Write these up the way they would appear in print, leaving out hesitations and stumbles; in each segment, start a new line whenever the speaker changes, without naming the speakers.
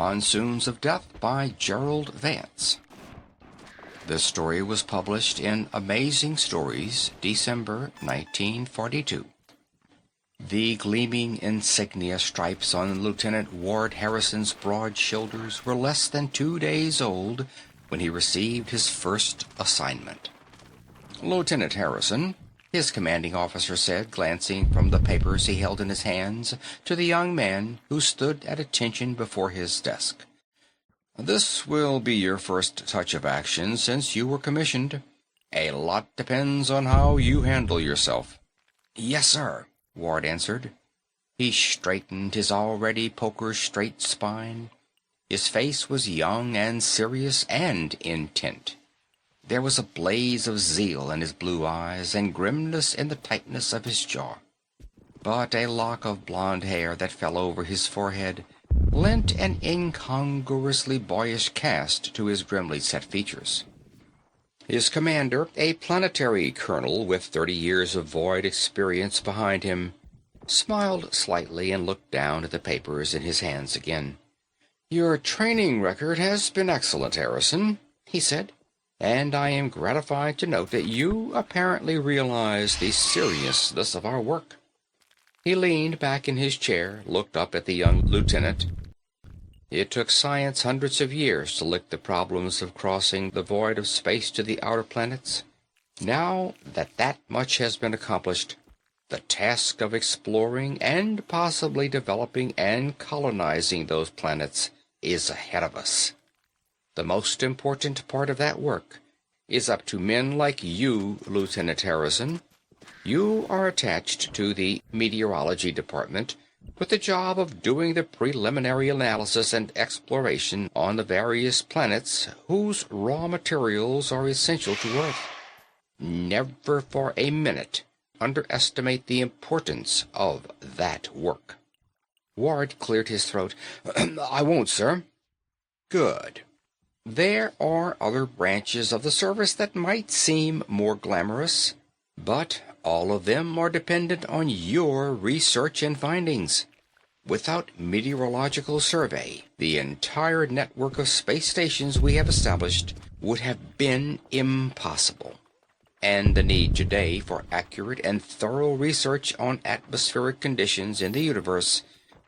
Monsoons of Death by Gerald Vance. This story was published in Amazing Stories, December 1942. The gleaming insignia stripes on Lieutenant Ward Harrison's broad shoulders were less than 2 days old when he received his first assignment. "Lieutenant Harrison," his commanding officer said, glancing from the papers he held in his hands to the young man who stood at attention before his desk. "This will be your first touch of action since you were commissioned. A lot depends on how you handle yourself." "Yes, sir," Ward answered. He straightened his already poker-straight spine. His face was young and serious and intent. There was a blaze of zeal in his blue eyes and grimness in the tightness of his jaw. But a lock of blonde hair that fell over his forehead lent an incongruously boyish cast to his grimly set features. His commander, a planetary colonel with 30 years of void experience behind him, smiled slightly and looked down at the papers in his hands again. "Your training record has been excellent, Harrison," he said, "and I am gratified to note that you apparently realize the seriousness of our work." He leaned back in his chair, looked up at the young lieutenant. "It took science hundreds of years to lick the problems of crossing the void of space to the outer planets. Now that much has been accomplished, the task of exploring and possibly developing and colonizing those planets is ahead of us. The most important part of that work is up to men like you, Lieutenant Harrison. You are attached to the meteorology department with the job of doing the preliminary analysis and exploration on the various planets whose raw materials are essential to Earth. Never for a minute underestimate the importance of that work." Ward cleared his throat. "I won't, sir." "Good. There are other branches of the service that might seem more glamorous, but all of them are dependent on your research and findings. Without meteorological survey, the entire network of space stations we have established would have been impossible. And the need today for accurate and thorough research on atmospheric conditions in the universe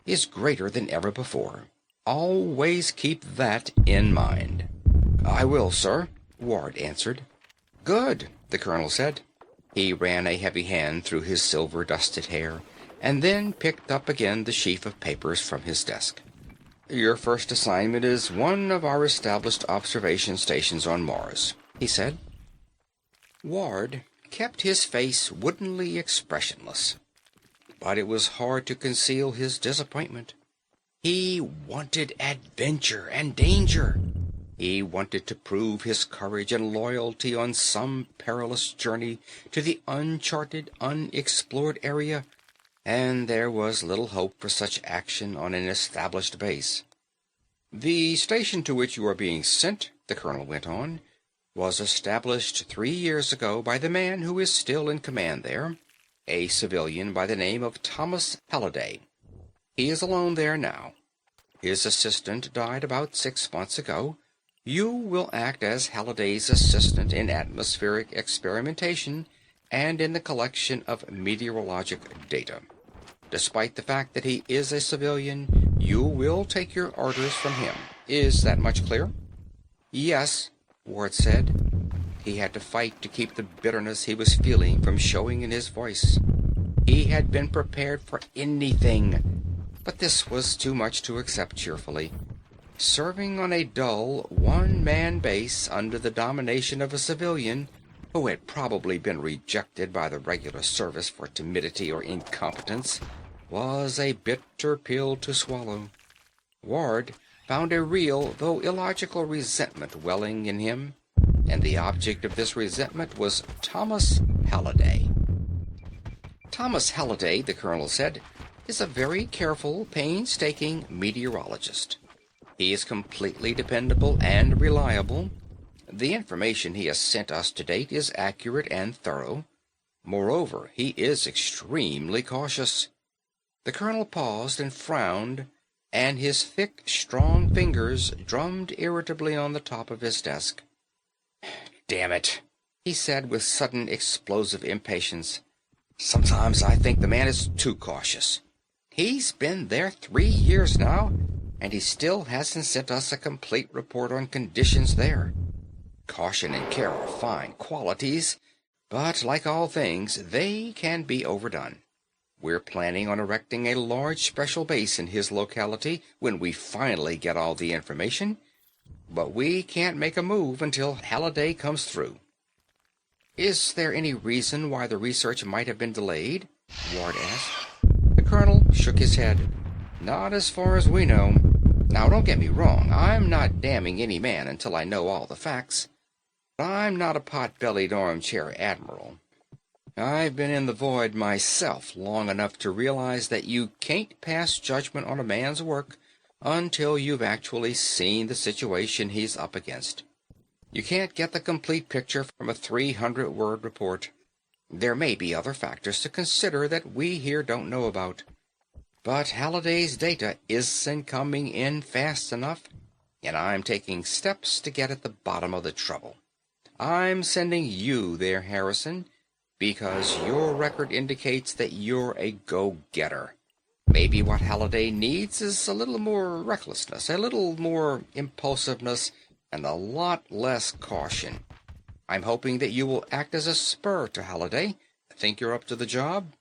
is greater than ever before. Always keep that in mind." "I will, sir," Ward answered. "Good," the colonel said. He ran a heavy hand through his silver-dusted hair and then picked up again the sheaf of papers from his desk. "Your first assignment is one of our established observation stations on Mars," he said. Ward kept his face woodenly expressionless, but it was hard to conceal his disappointment. He wanted adventure and danger. He wanted to prove his courage and loyalty on some perilous journey to the uncharted, unexplored area, and there was little hope for such action on an established base. "The station to which you are being sent," the colonel went on, "was established 3 years ago by the man who is still in command there, a civilian by the name of Thomas Halliday. He is alone there now. His assistant died about 6 months ago. You will act as Halliday's assistant in atmospheric experimentation and in the collection of meteorologic data. Despite the fact that he is a civilian, you will take your orders from him. Is that much clear?" "Yes," Ward said. He had to fight to keep the bitterness he was feeling from showing in his voice. He had been prepared for anything, but this was too much to accept cheerfully. Serving on a dull, one-man base under the domination of a civilian who had probably been rejected by the regular service for timidity or incompetence was a bitter pill to swallow. Ward found a real, though illogical, resentment welling in him, and the object of this resentment was Thomas Halliday. "Thomas Halliday," the colonel said, "is a very careful, painstaking meteorologist. He is completely dependable and reliable. The information he has sent us to date is accurate and thorough. Moreover, he is extremely cautious." The colonel paused and frowned, and his thick, strong fingers drummed irritably on the top of his desk. "Damn it," he said with sudden explosive impatience. "Sometimes I think the man is too cautious. He's been there 3 years now, and he still hasn't sent us a complete report on conditions there. Caution and care are fine qualities, but like all things, they can be overdone. We're planning on erecting a large special base in his locality when we finally get all the information, but we can't make a move until Halliday comes through." "Is there any reason why the research might have been delayed?" Ward asked. The colonel shook his head. "Not as far as we know. Now, don't get me wrong, I'm not damning any man until I know all the facts. But I'm not a pot-bellied armchair admiral. I've been in the void myself long enough to realize that you can't pass judgment on a man's work until you've actually seen the situation he's up against. You can't get the complete picture from a 300-word report. There may be other factors to consider that we here don't know about. But Halliday's data isn't coming in fast enough, and I'm taking steps to get at the bottom of the trouble. I'm sending you there, Harrison, because your record indicates that you're a go-getter. Maybe what Halliday needs is a little more recklessness, a little more impulsiveness, and a lot less caution. I'm hoping that you will act as a spur to Halliday. Think you're up to the job?"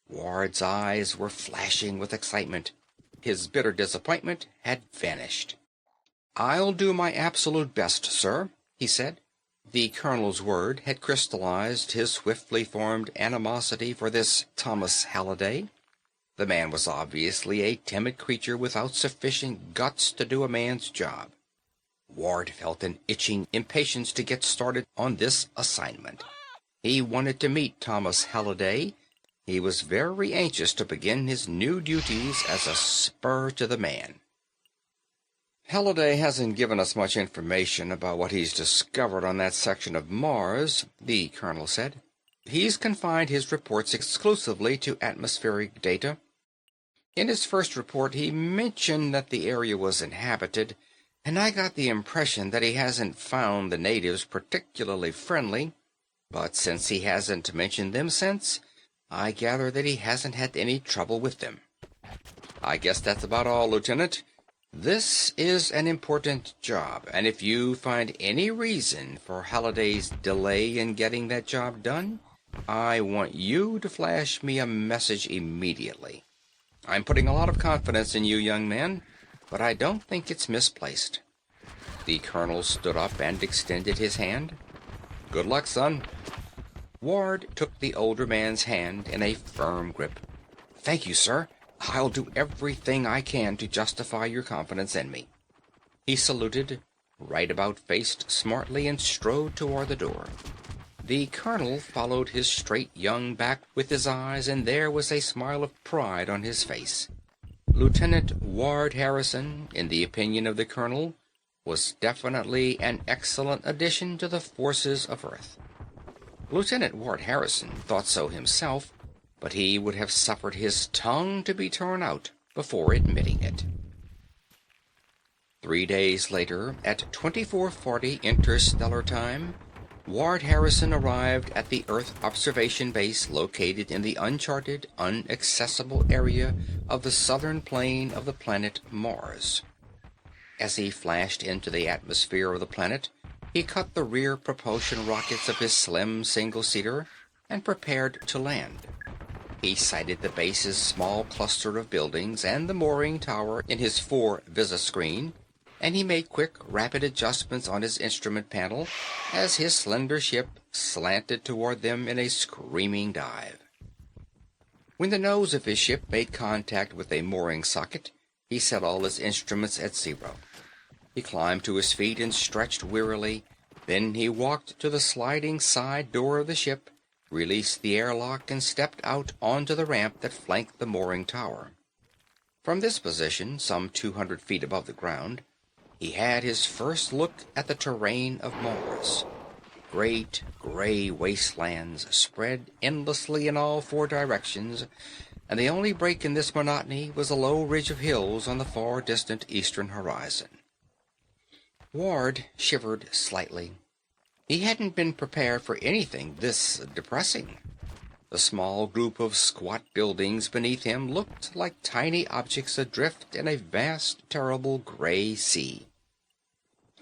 Ward's eyes were flashing with excitement. His bitter disappointment had vanished. "I'll do my absolute best, sir," he said. The colonel's word had crystallized his swiftly formed animosity for this Thomas Halliday. The man was obviously a timid creature without sufficient guts to do a man's job. Ward felt an itching impatience to get started on this assignment. He wanted to meet Thomas Halliday. He was very anxious to begin his new duties as a spur to the man. "Halliday hasn't given us much information about what he's discovered on that section of Mars," the colonel said. "He's confined his reports exclusively to atmospheric data. In his first report, he mentioned that the area was inhabited, and I got the impression that he hasn't found the natives particularly friendly, but since he hasn't mentioned them since, I gather that he hasn't had any trouble with them. I guess that's about all, Lieutenant. This is an important job, and if you find any reason for Halliday's delay in getting that job done, I want you to flash me a message immediately. I'm putting a lot of confidence in you, young man, but I don't think it's misplaced." The colonel stood up and extended his hand. "Good luck, son." Ward took the older man's hand in a firm grip. "Thank you, sir. I'll do everything I can to justify your confidence in me." He saluted, right-about-faced smartly, and strode toward the door. The colonel followed his straight young back with his eyes, and there was a smile of pride on his face. Lieutenant Ward Harrison, in the opinion of the colonel, was definitely an excellent addition to the forces of Earth. Lieutenant Ward Harrison thought so himself, but he would have suffered his tongue to be torn out before admitting it. 3 days later, at 2440 interstellar time, Ward Harrison arrived at the Earth observation base located in the uncharted, inaccessible area of the southern plane of the planet Mars. As he flashed into the atmosphere of the planet, he cut the rear propulsion rockets of his slim single-seater and prepared to land. He sighted the base's small cluster of buildings and the mooring tower in his 4-visa-screen, and he made quick, rapid adjustments on his instrument panel as his slender ship slanted toward them in a screaming dive. When the nose of his ship made contact with a mooring socket, he set all his instruments at 0. He climbed to his feet and stretched wearily. Then he walked to the sliding side door of the ship, released the airlock, and stepped out onto the ramp that flanked the mooring tower. From this position, some 200 feet above the ground, he had his first look at the terrain of Mars. Great gray wastelands spread endlessly in all 4 directions, and the only break in this monotony was a low ridge of hills on the far distant eastern horizon. Ward shivered slightly. He hadn't been prepared for anything this depressing. The small group of squat buildings beneath him looked like tiny objects adrift in a vast, terrible gray sea.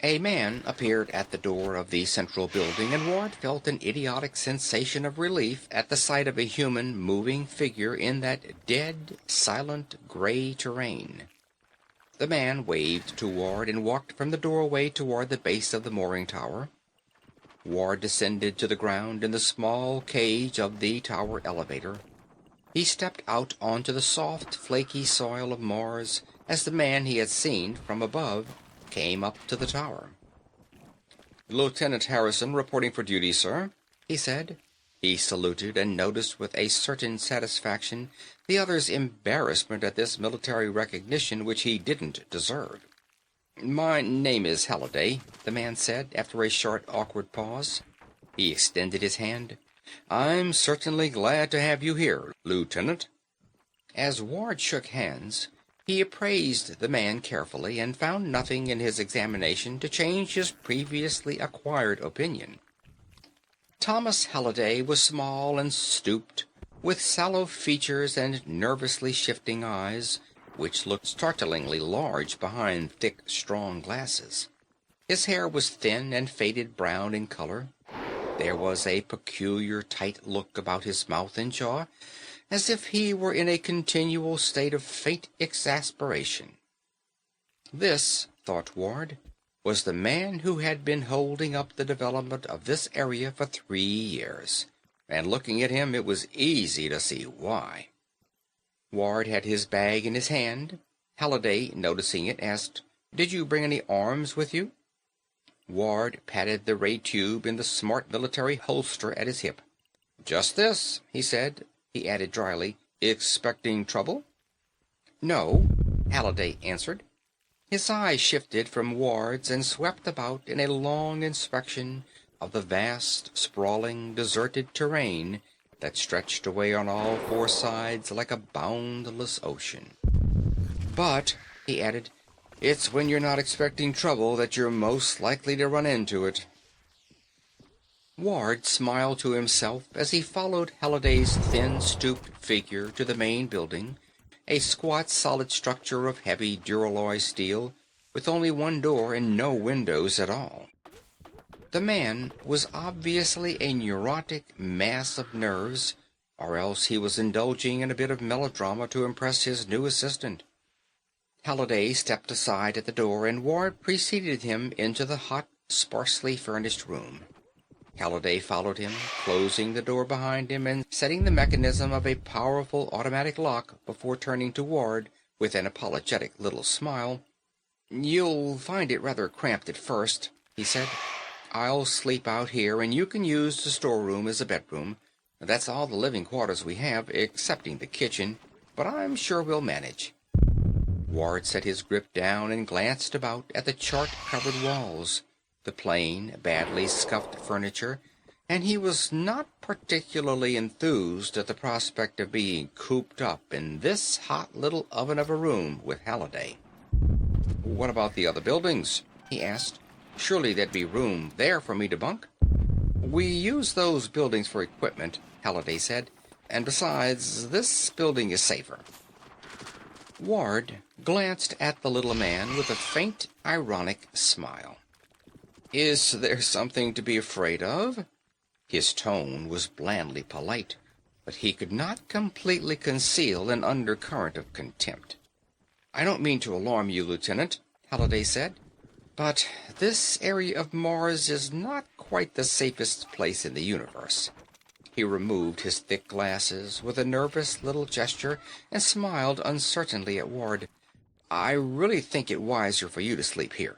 A man appeared at the door of the central building, and Ward felt an idiotic sensation of relief at the sight of a human moving figure in that dead, silent, gray terrain. The man waved to Ward and walked from the doorway toward the base of the mooring tower. Ward descended to the ground in the small cage of the tower elevator. He stepped out onto the soft, flaky soil of Mars as the man he had seen from above came up to the tower. "Lieutenant Harrison reporting for duty, sir," he said. He saluted and noticed with a certain satisfaction the other's embarrassment at this military recognition which he didn't deserve. "My name is Halliday," the man said, after a short, awkward pause. He extended his hand. "I'm certainly glad to have you here, Lieutenant." As Ward shook hands, he appraised the man carefully and found nothing in his examination to change his previously acquired opinion. Thomas Halliday was small and stooped, with sallow features and nervously shifting eyes, which looked startlingly large behind thick, strong glasses. His hair was thin and faded brown in color. There was a peculiar tight look about his mouth and jaw, as if he were in a continual state of faint exasperation. This, thought Ward, was the man who had been holding up the development of this area for 3 years, and looking at him it was easy to see why. Ward had his bag in his hand. Halliday, noticing it, asked, "Did you bring any arms with you?" Ward patted the ray tube in the smart military holster at his hip. "Just this," he said. He added dryly, "Expecting trouble?" "No," Halliday answered. His eyes shifted from Ward's and swept about in a long inspection of the vast, sprawling, deserted terrain that stretched away on all 4 sides like a boundless ocean. "But," he added, "it's when you're not expecting trouble that you're most likely to run into it." Ward smiled to himself as he followed Halliday's thin, stooped figure to the main building, a squat, solid structure of heavy duralloy steel, with only one door and no windows at all. The man was obviously a neurotic mass of nerves, or else he was indulging in a bit of melodrama to impress his new assistant. Halliday stepped aside at the door, and Ward preceded him into the hot, sparsely furnished room. Halliday followed him, closing the door behind him and setting the mechanism of a powerful automatic lock before turning to Ward with an apologetic little smile. "You'll find it rather cramped at first," he said. "I'll sleep out here, and you can use the storeroom as a bedroom. That's all the living quarters we have, excepting the kitchen, but I'm sure we'll manage." Ward set his grip down and glanced about at the chart-covered walls, the plain, badly scuffed furniture, and he was not particularly enthused at the prospect of being cooped up in this hot little oven of a room with Halliday. "What about the other buildings?" he asked. "Surely there'd be room there for me to bunk?" "We use those buildings for equipment," Halliday said, "and besides, this building is safer." Ward glanced at the little man with a faint, ironic smile. "Is there something to be afraid of?" His tone was blandly polite, but he could not completely conceal an undercurrent of contempt. "I don't mean to alarm you, Lieutenant," Halliday said, "but this area of Mars is not quite the safest place in the universe." He removed his thick glasses with a nervous little gesture and smiled uncertainly at Ward. "I really think it wiser for you to sleep here."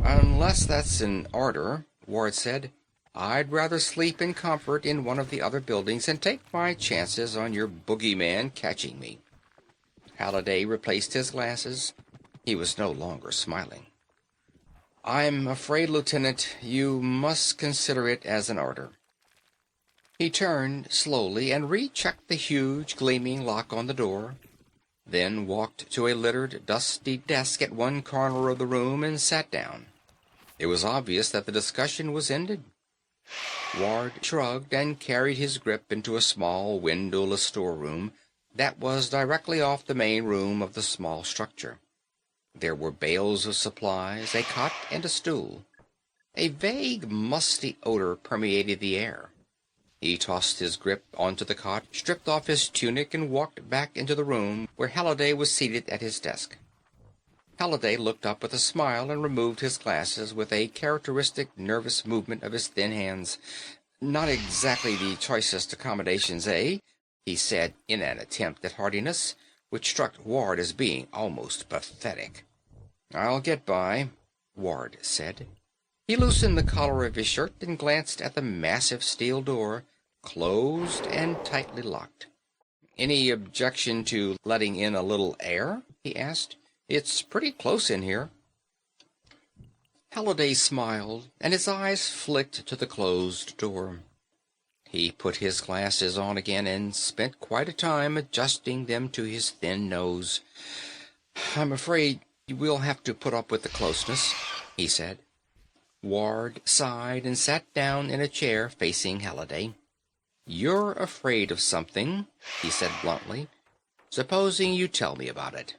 "Unless that's an order," Ward said, "I'd rather sleep in comfort in one of the other buildings and take my chances on your boogeyman catching me." Halliday replaced his glasses. He was no longer smiling. "I'm afraid, Lieutenant, you must consider it as an order." He turned slowly and rechecked the huge, gleaming lock on the door, then walked to a littered, dusty desk at one corner of the room and sat down. It was obvious that the discussion was ended. Ward shrugged and carried his grip into a small, windowless storeroom that was directly off the main room of the small structure. There were bales of supplies, a cot, and a stool. A vague, musty odor permeated the air. He tossed his grip onto the cot, stripped off his tunic, and walked back into the room where Halliday was seated at his desk. Halliday looked up with a smile and removed his glasses with a characteristic nervous movement of his thin hands. "Not exactly the choicest accommodations, eh?" he said in an attempt at heartiness, which struck Ward as being almost pathetic. "I'll get by," Ward said. He loosened the collar of his shirt and glanced at the massive steel door, closed and tightly locked. "Any objection to letting in a little air?" he asked. "It's pretty close in here." Halliday smiled, and his eyes flicked to the closed door. He put his glasses on again and spent quite a time adjusting them to his thin nose. "I'm afraid we'll have to put up with the closeness," he said. Ward sighed and sat down in a chair facing Halliday. "You're afraid of something," he said bluntly. "Supposing you tell me about it."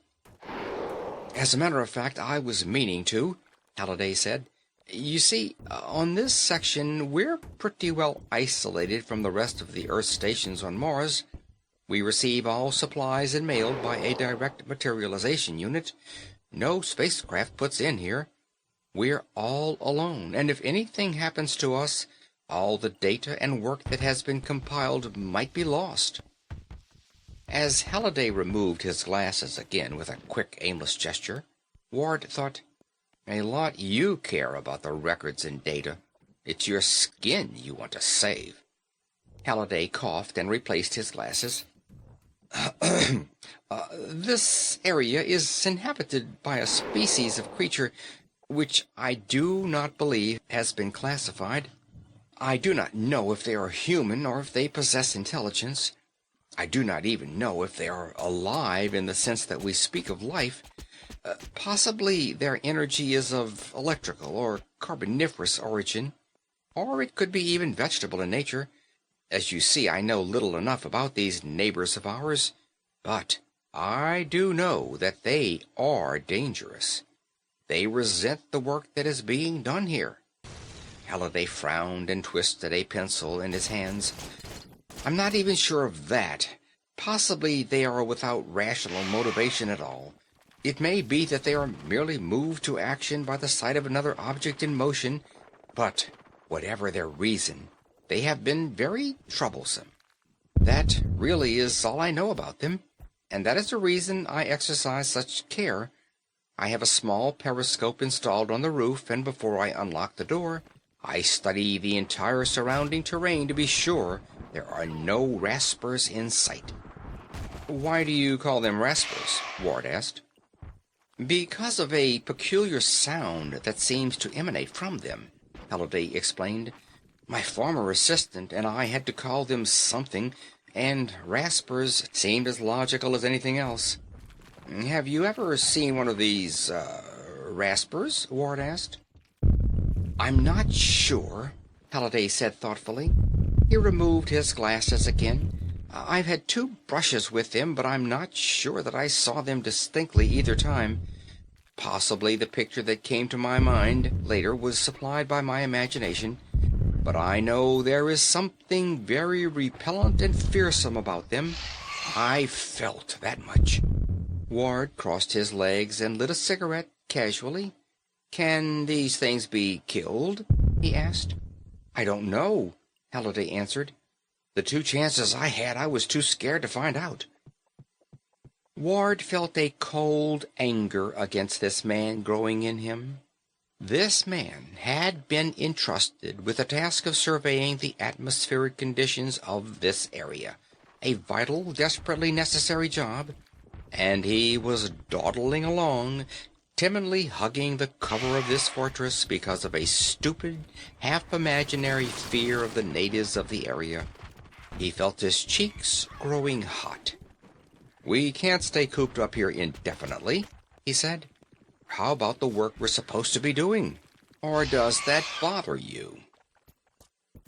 "As a matter of fact, I was meaning to," Halliday said. "You see, on this section, we're pretty well isolated from the rest of the Earth stations on Mars. We receive all supplies and mail by a direct materialization unit. No spacecraft puts in here. We're all alone, and if anything happens to us, all the data and work that has been compiled might be lost." As Halliday removed his glasses again with a quick, aimless gesture, Ward thought, "A lot you care about the records and data. It's your skin you want to save." Halliday coughed and replaced his glasses. This area is inhabited by a species of creature which I do not believe has been classified. I do not know if they are human or if they possess intelligence. I do not even know if they are alive in the sense that we speak of life. Possibly their energy is of electrical or carboniferous origin, or it could be even vegetable in nature. As you see, I know little enough about these neighbors of ours, but I do know that they are dangerous. They resent the work that is being done here." Halliday frowned and twisted a pencil in his hands. "I'm not even sure of that. Possibly they are without rational motivation at all. It may be that they are merely moved to action by the sight of another object in motion, but whatever their reason, they have been very troublesome. That really is all I know about them, and that is the reason I exercise such care. I have a small periscope installed on the roof, and before I unlock the door, I study the entire surrounding terrain to be sure there are no raspers in sight." "Why do you call them raspers?" Ward asked. "Because of a peculiar sound that seems to emanate from them," Halliday explained. "My former assistant and I had to call them something, and raspers seemed as logical as anything else." "Have you ever seen one of these, raspers?" Ward asked. "I'm not sure," Halliday said thoughtfully. He removed his glasses again. "I've had 2 brushes with them, but I'm not sure that I saw them distinctly either time. Possibly the picture that came to my mind later was supplied by my imagination, but I know there is something very repellent and fearsome about them. I felt that much." Ward crossed his legs and lit a cigarette casually. "Can these things be killed?" he asked. "I don't know," Halliday answered. "The 2 chances I had, I was too scared to find out." Ward felt a cold anger against this man growing in him. This man had been entrusted with the task of surveying the atmospheric conditions of this area, a vital, desperately necessary job, and he was dawdling along, timidly hugging the cover of this fortress because of a stupid, half-imaginary fear of the natives of the area. He felt his cheeks growing hot. "We can't stay cooped up here indefinitely," he said. "How about the work we're supposed to be doing? Or does that bother you?"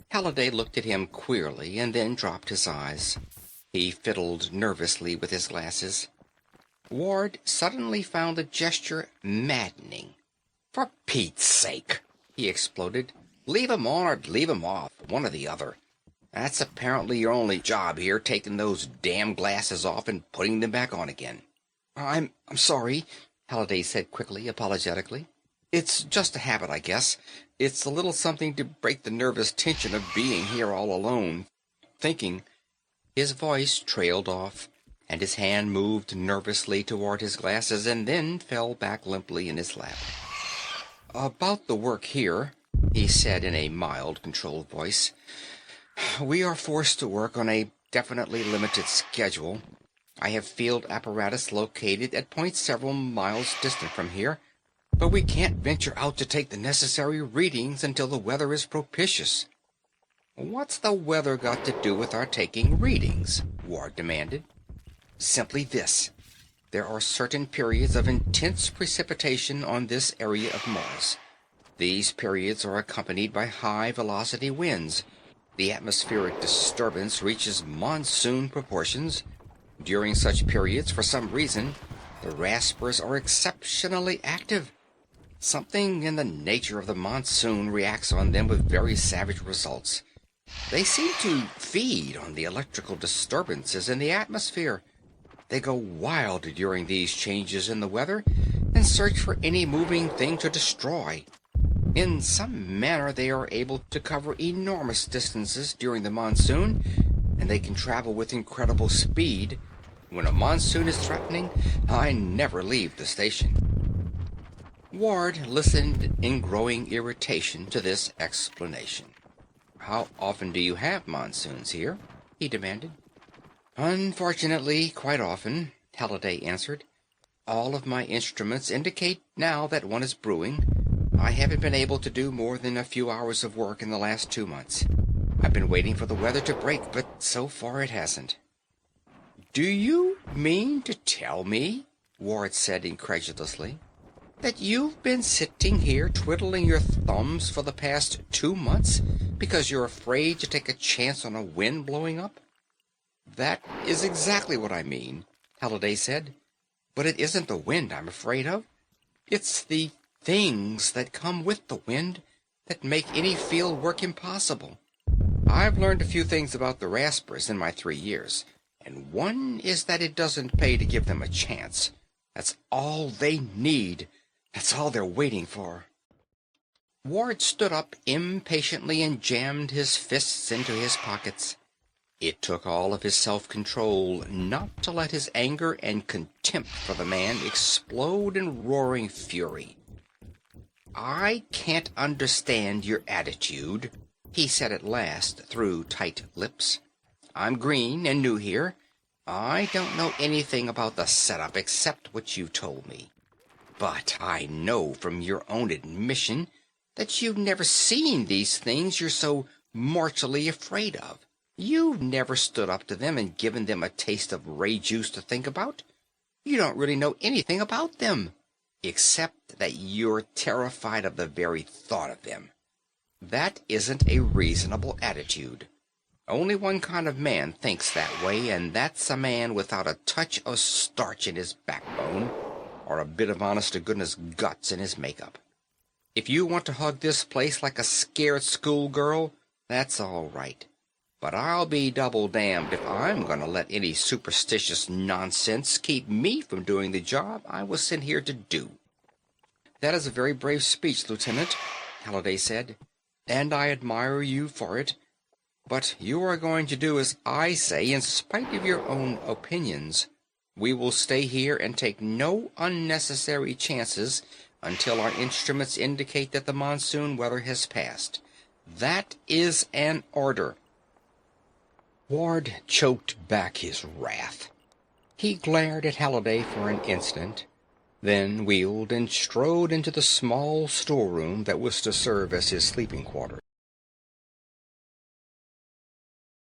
Halliday looked at him queerly and then dropped his eyes. He fiddled nervously with his glasses. Ward suddenly found the gesture maddening. "For Pete's sake!" he exploded. "Leave 'em on or leave 'em off, one or the other. That's apparently your only job here, taking those damn glasses off and putting them back on again." I'm sorry," Halliday said quickly, apologetically. "It's just a habit, I guess. It's a little something to break the nervous tension of being here all alone, thinking." His voice trailed off, and his hand moved nervously toward his glasses and then fell back limply in his lap. "About the work here," he said in a mild, controlled voice. "We are forced to work on a definitely limited schedule. I have field apparatus located at points several miles distant from here, but we can't venture out to take the necessary readings until the weather is propitious." "What's the weather got to do with our taking readings?" Ward demanded. "Simply this. There are certain periods of intense precipitation on this area of Mars. These periods are accompanied by high-velocity winds. The atmospheric disturbance reaches monsoon proportions. During such periods, for some reason, the Raspers are exceptionally active. Something in the nature of the monsoon reacts on them with very savage results. They seem to feed on the electrical disturbances in the atmosphere. They go wild during these changes in the weather and search for any moving thing to destroy. In some manner they are able to cover enormous distances during the monsoon, and they can travel with incredible speed. When a monsoon is threatening, I never leave the station." Ward listened in growing irritation to this explanation. "How often do you have monsoons here?" he demanded. "Unfortunately, quite often," Halliday answered. "All of my instruments indicate now that one is brewing. I haven't been able to do more than a few hours of work in the last 2 months. I've been waiting for the weather to break, but so far it hasn't." "Do you mean to tell me," Ward said incredulously, "that you've been sitting here twiddling your thumbs for the past 2 months because you're afraid to take a chance on a wind blowing up?" "That is exactly what I mean," Halliday said. "But it isn't the wind I'm afraid of. It's the things that come with the wind that make any field work impossible. I've learned a few things about the Raspers in my 3 years, and one is that it doesn't pay to give them a chance. That's all they need. That's all they're waiting for." Ward stood up impatiently and jammed his fists into his pockets. It took all of his self-control not to let his anger and contempt for the man explode in roaring fury. "I can't understand your attitude," he said at last through tight lips. "I'm green and new here. I don't know anything about the setup except what you've told me. But I know from your own admission that you've never seen these things you're so mortally afraid of. You've never stood up to them and given them a taste of ray juice to think about. You don't really know anything about them, except that you're terrified of the very thought of them. That isn't a reasonable attitude. Only one kind of man thinks that way, and that's a man without a touch of starch in his backbone, or a bit of honest-to-goodness guts in his makeup. If you want to hug this place like a scared schoolgirl, that's all right. But I'll be double damned if I'm going to let any superstitious nonsense keep me from doing the job I was sent here to do." "That is a very brave speech, Lieutenant," Halliday said, "and I admire you for it. But you are going to do as I say in spite of your own opinions. We will stay here and take no unnecessary chances until our instruments indicate that the monsoon weather has passed. That is an order." Ward choked back his wrath. He glared at Halliday for an instant, then wheeled and strode into the small storeroom that was to serve as his sleeping quarters.